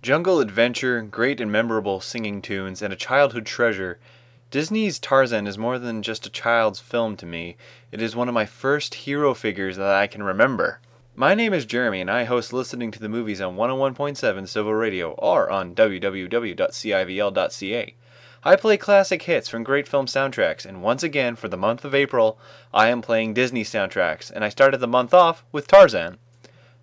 Jungle adventure, great and memorable singing tunes, and a childhood treasure, Disney's Tarzan is more than just a child's film to me. It is one of my first hero figures that I can remember. My name is Jeremy, and I host Listening to the Movies on 101.7 Civil Radio or on www.civl.ca. I play classic hits from great film soundtracks, and once again, for the month of April, I am playing Disney soundtracks, and I started the month off with Tarzan.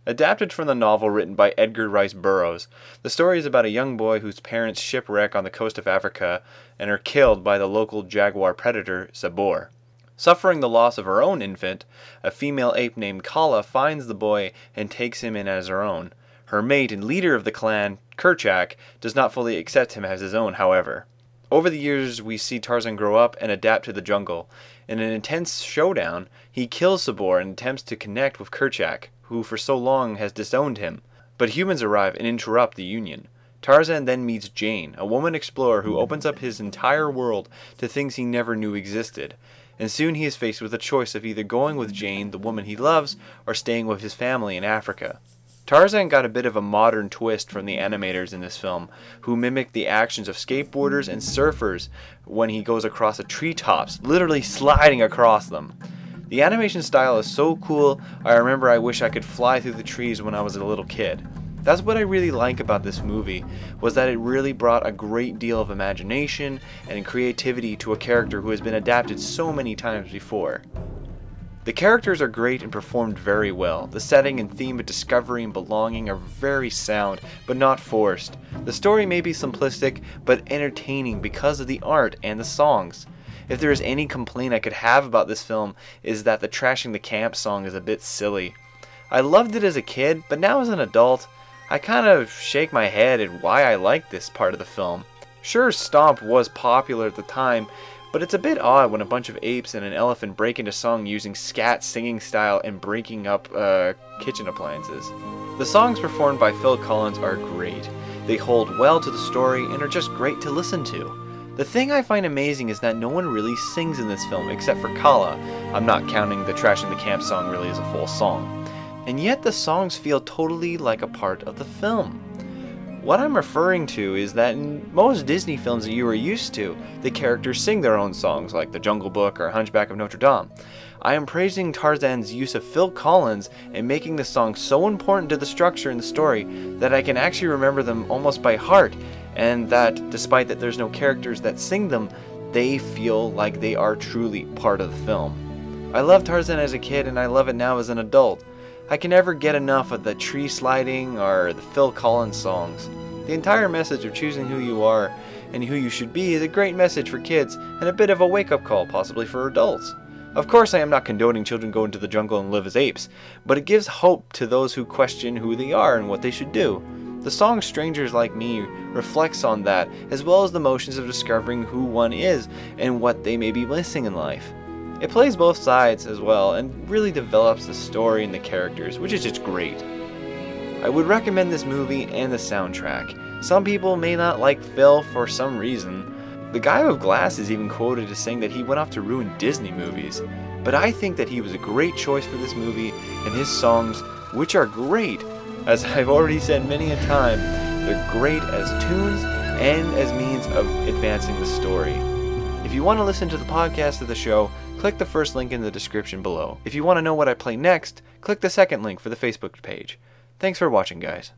Adapted from the novel written by Edgar Rice Burroughs, the story is about a young boy whose parents shipwreck on the coast of Africa and are killed by the local jaguar predator, Sabor. Suffering the loss of her own infant, a female ape named Kala finds the boy and takes him in as her own. Her mate and leader of the clan, Kerchak, does not fully accept him as his own, however. Over the years, we see Tarzan grow up and adapt to the jungle. In an intense showdown, he kills Sabor and attempts to connect with Kerchak, who for so long has disowned him. But humans arrive and interrupt the union. Tarzan then meets Jane, a woman explorer who opens up his entire world to things he never knew existed. And soon he is faced with a choice of either going with Jane, the woman he loves, or staying with his family in Africa. Tarzan got a bit of a modern twist from the animators in this film, who mimic the actions of skateboarders and surfers when he goes across the treetops, literally sliding across them. The animation style is so cool, I remember I wish I could fly through the trees when I was a little kid. That's what I really like about this movie, was that it really brought a great deal of imagination and creativity to a character who has been adapted so many times before. The characters are great and performed very well. The setting and theme of discovery and belonging are very sound, but not forced. The story may be simplistic, but entertaining because of the art and the songs. If there is any complaint I could have about this film, is that the Trashing the Camp song is a bit silly. I loved it as a kid, but now as an adult, I kind of shake my head at why I like this part of the film. Sure, Stomp was popular at the time, but it's a bit odd when a bunch of apes and an elephant break into song using scat singing style and breaking up kitchen appliances. The songs performed by Phil Collins are great. They hold well to the story and are just great to listen to. The thing I find amazing is that no one really sings in this film except for Kala. I'm not counting the Trashing the Camp song really as a full song. And yet the songs feel totally like a part of the film. What I'm referring to is that in most Disney films that you are used to, the characters sing their own songs like The Jungle Book or Hunchback of Notre Dame. I am praising Tarzan's use of Phil Collins and making the song so important to the structure and the story that I can actually remember them almost by heart, and that despite that there's no characters that sing them, they feel like they are truly part of the film. I loved Tarzan as a kid and I love it now as an adult. I can never get enough of the tree sliding or the Phil Collins songs. The entire message of choosing who you are and who you should be is a great message for kids and a bit of a wake-up call possibly for adults. Of course I am not condoning children go into the jungle and live as apes, but it gives hope to those who question who they are and what they should do. The song Strangers Like Me reflects on that, as well as the motions of discovering who one is and what they may be missing in life. It plays both sides as well and really develops the story and the characters, which is just great. I would recommend this movie and the soundtrack. Some people may not like Phil for some reason. The guy with glasses even quoted as saying that he went off to ruin Disney movies. But I think that he was a great choice for this movie, and his songs, which are great, as I've already said many a time, they're great as tunes and as means of advancing the story. If you want to listen to the podcast of the show, click the first link in the description below. If you want to know what I play next, click the second link for the Facebook page. Thanks for watching, guys.